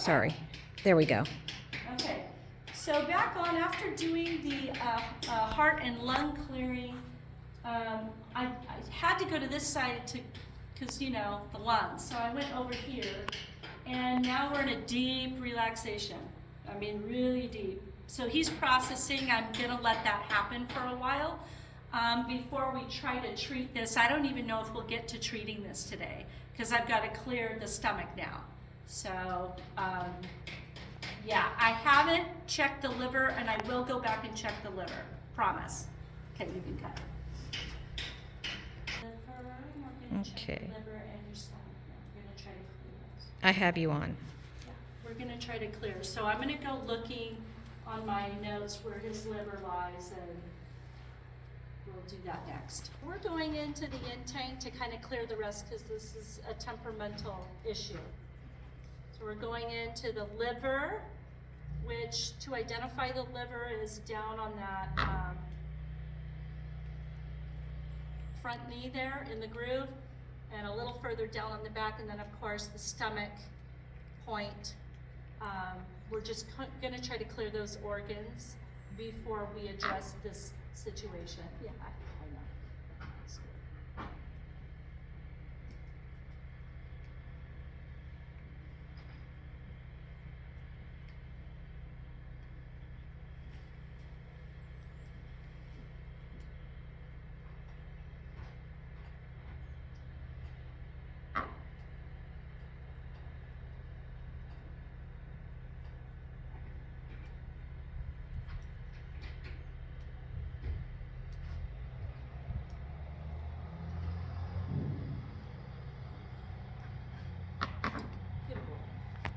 Sorry. There we go. Okay, so back on after doing the heart and lung clearing, I had to go to this side because you know, the lungs. So I went over here, and now we're in a deep relaxation. I mean, really deep. So he's processing. I'm gonna let that happen for a while before we try to treat this. I don't even know if we'll get to treating this today because I've got to clear the stomach now. So yeah, I haven't checked the liver, and I will go back and check the liver. Promise. Okay, you can cut. Okay. Liver and your stomach. We're gonna try to clear those. I have you on. Yeah, we're gonna try to clear. So I'm gonna go looking on my notes where his liver lies, and we'll do that next. We're going into the in-tank to kind of clear the rest because this is a temperamental issue. So we're going into the liver, which to identify the liver is down on that front knee there in the groove, and a little further down on the back, and then of course the stomach point. We're just gonna try to clear those organs before we address this situation. Yeah, I know. That's good.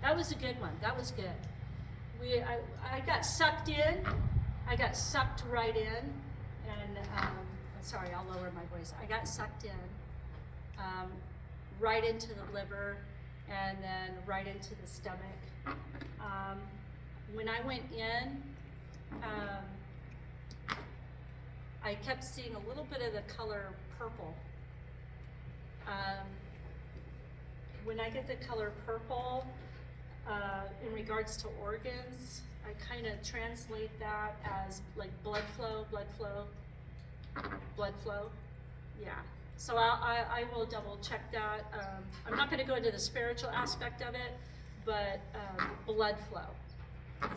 That was a good one. That was good. I got sucked in. I got sucked right in, and sorry, I'll lower my voice. I got sucked in, right into the liver, and then right into the stomach. When I went in, I kept seeing a little bit of the color purple. When I get the color purple, in regards to organs, I kind of translate that as like blood flow. Yeah. So I will double check that. I'm not going to go into the spiritual aspect of it, but blood flow,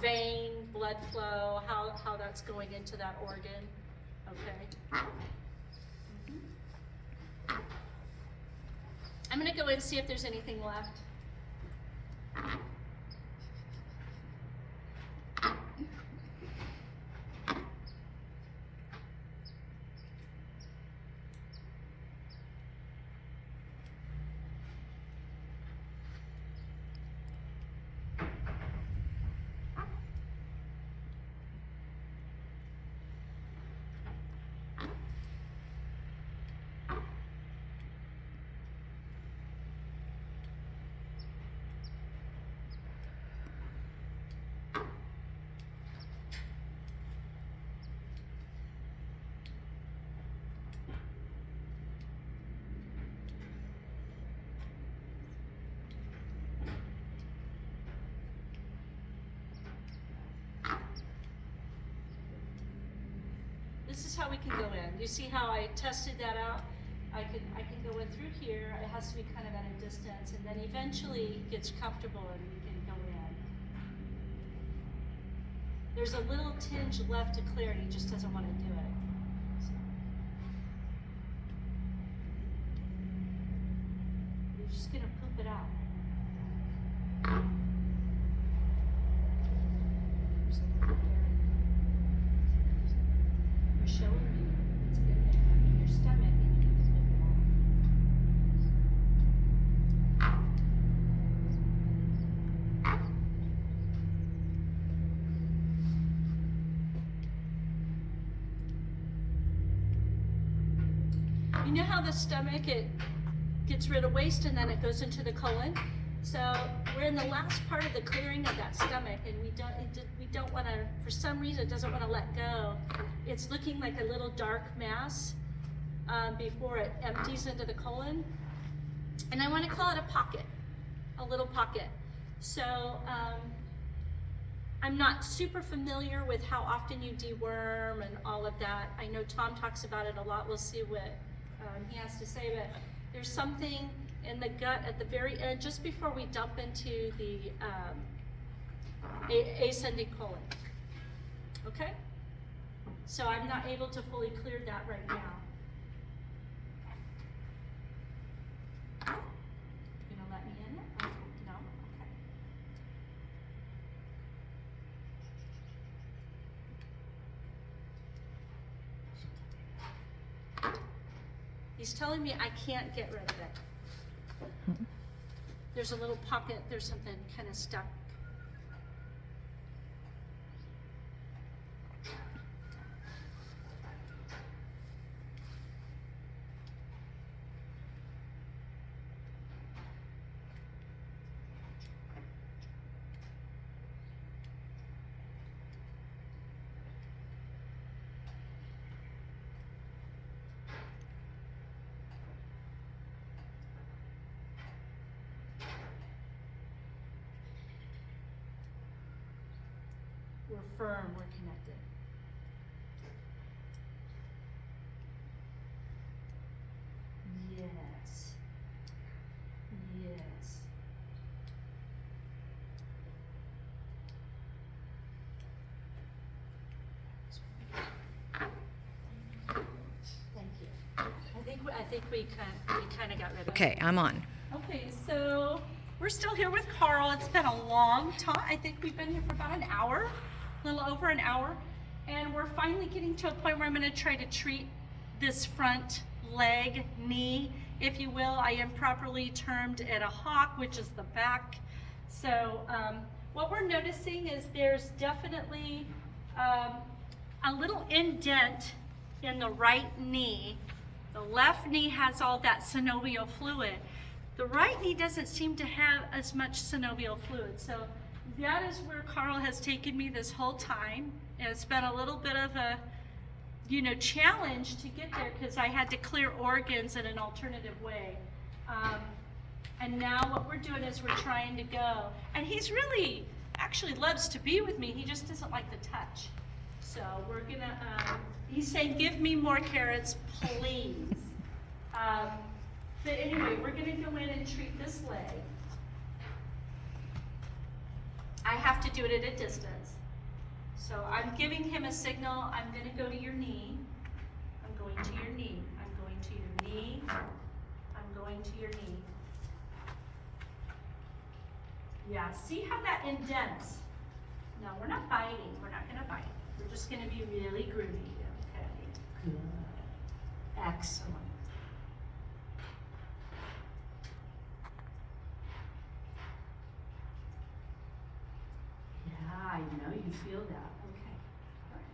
vein, blood flow, how that's going into that organ. Okay. I'm going to go in and see if there's anything left. This is how we can go in. You see how I tested that out? I can go in through here. It has to be kind of at a distance, and then eventually it gets comfortable and we can go in. There's a little tinge left to clear, and he just doesn't want to do it. So. You're just gonna poop it out. You're showing me it's in there in your stomach, and you can poop it out. You know how the stomach, it gets rid of waste and then it goes into the colon? So we're in the last part of the clearing of that stomach, and we don't want to, for some reason, it doesn't want to let go. It's looking like a little dark mass before it empties into the colon. And I want to call it a pocket, a little pocket. So I'm not super familiar with how often you deworm and all of that. I know Tom talks about it a lot. We'll see what he has to say, but there's something in the gut at the very end, just before we dump into the ascending colon. Okay? So I'm not able to fully clear that right now. You gonna let me in it? Oh, no? Okay. He's telling me I can't get rid of it. There's a little pocket, there's something kind of stuck. We're firm, we're connected. Yes. Yes. Thank you. I think we kind of got rid of it. Okay, I'm on. Okay, so we're still here with Carl. It's been a long time. I think we've been here for about an hour, a little over an hour. And we're finally getting to a point where I'm going to try to treat this front leg, knee, if you will. I am properly termed at a hock, which is the back. So what we're noticing is there's definitely a little indent in the right knee. The left knee has all that synovial fluid. The right knee doesn't seem to have as much synovial fluid. So that is where Carl has taken me this whole time. And it's been a little bit of a, challenge to get there because I had to clear organs in an alternative way. And now what we're doing is we're trying to go. And he's really actually loves to be with me. He just doesn't like the touch. So we're gonna, he's saying, give me more carrots, please. But anyway, we're gonna go in and treat this leg. I have to do it at a distance. So I'm giving him a signal. I'm gonna go to your knee. I'm going to your knee. I'm going to your knee. I'm going to your knee. Yeah, see how that indents? No, we're not biting. We're not gonna bite. We're just gonna be really groovy. Okay. Good. Excellent. Yeah, I know you feel that. Okay. All right.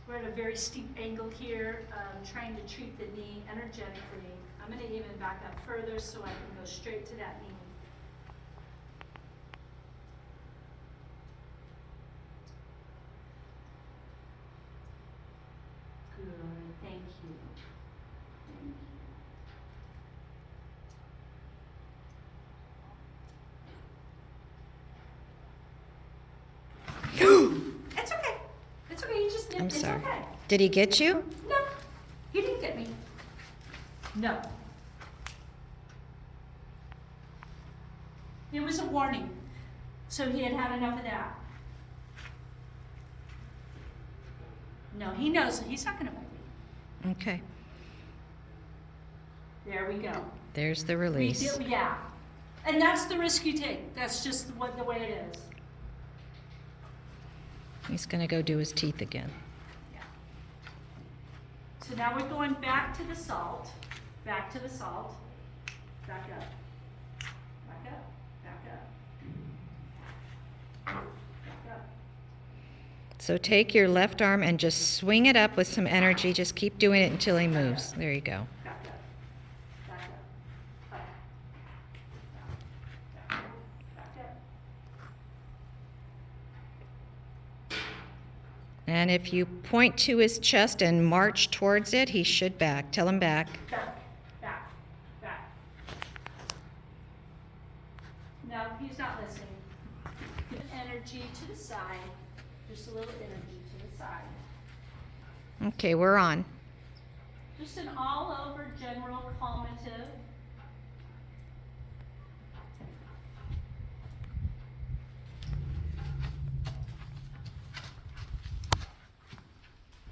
We're at a very steep angle here, trying to treat the knee energetically. I'm going to even back up further so I can go straight to that knee. Good, thank you. Thank you. It's okay. It's okay. You just. I'm it's sorry. Okay. Did he get you? No, he didn't get me. No. It was a warning. So he had had enough of that. No, he knows it. He's not going to bite me. Okay. There we go. There's the release. Yeah. And that's the risk you take. That's just the way it is. He's gonna go do his teeth again. Yeah. So now we're going back to the salt. Back to the salt. Back up. Back up. Back up. Back up. So take your left arm and just swing it up with some energy. Just keep doing it until he moves. There you go. Back up. Back up. Up. Back up. Back up. And if you point to his chest and march towards it, he should back. Tell him back. Back, back, back. No, he's not listening. Energy to the side. Just a little energy to the side. Okay, we're on. Just an all-over general calmative.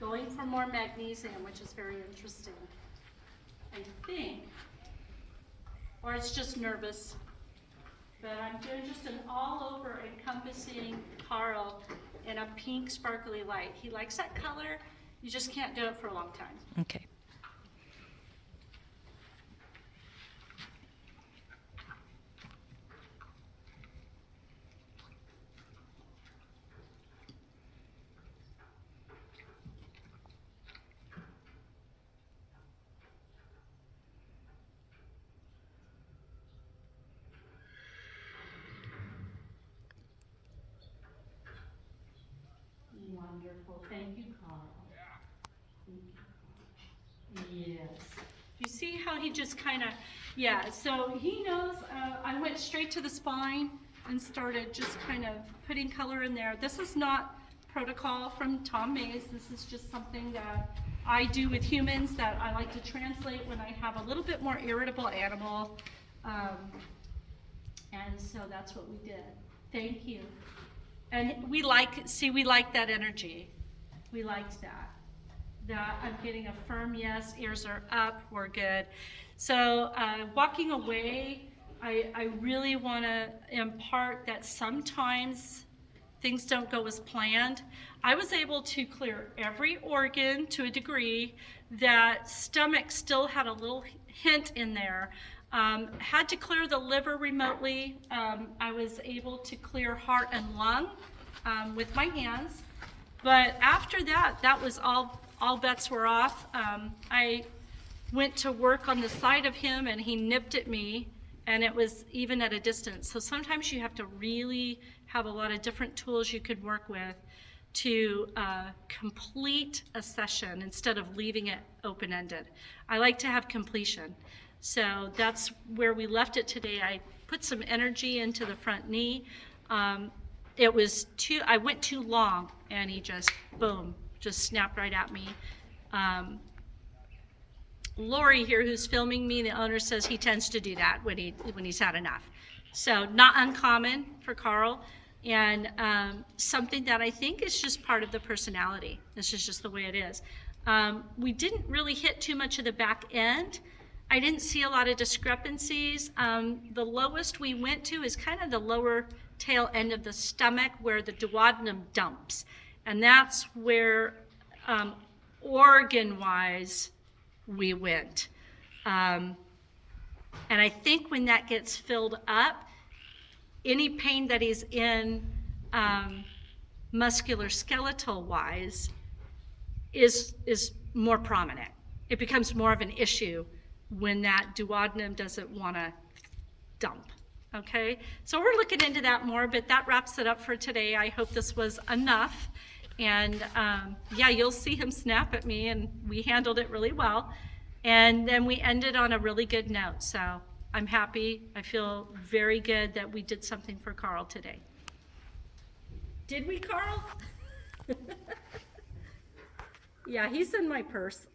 Going for more magnesium, which is very interesting. I think, or it's just nervous, but I'm doing just an all-over encompassing Carl in a pink sparkly light. He likes that color. You just can't do it for a long time. Okay. Wonderful. Thank you, Carl. Yes. You see how he just kind of, yeah, so he knows, I went straight to the spine and started just kind of putting color in there. This is not protocol from Tom Mays. This is just something that I do with humans that I like to translate when I have a little bit more irritable animal. And so that's what we did. Thank you. And we like that energy. We liked that. That I'm getting a firm yes, ears are up, we're good. So walking away, I really want to impart that sometimes things don't go as planned. I was able to clear every organ to a degree. That stomach still had a little hint in there. Had to clear the liver remotely. I was able to clear heart and lung with my hands. But after that, that was all bets were off. I went to work on the side of him and he nipped at me, and it was even at a distance. So sometimes you have to really have a lot of different tools you could work with to complete a session instead of leaving it open-ended. I like to have completion. So that's where we left it today. I put some energy into the front knee. I went too long, and he just, boom, just snapped right at me. Lori here, who's filming me, the owner, says he tends to do that when he's had enough. So not uncommon for Carl, and something that I think is just part of the personality. This is just the way it is. We didn't really hit too much of the back end. I didn't see a lot of discrepancies. The lowest we went to is kind of the lower tail end of the stomach where the duodenum dumps. And that's where organ-wise we went. And I think when that gets filled up, any pain that he's in musculoskeletal-wise is more prominent. It becomes more of an issue when that duodenum doesn't want to dump. Okay, so we're looking into that more, but that wraps it up for today. I hope this was enough. And yeah, you'll see him snap at me, and we handled it really well. And then we ended on a really good note. So I'm happy. I feel very good that we did something for Carl today. Did we, Carl? Yeah, he's in my purse.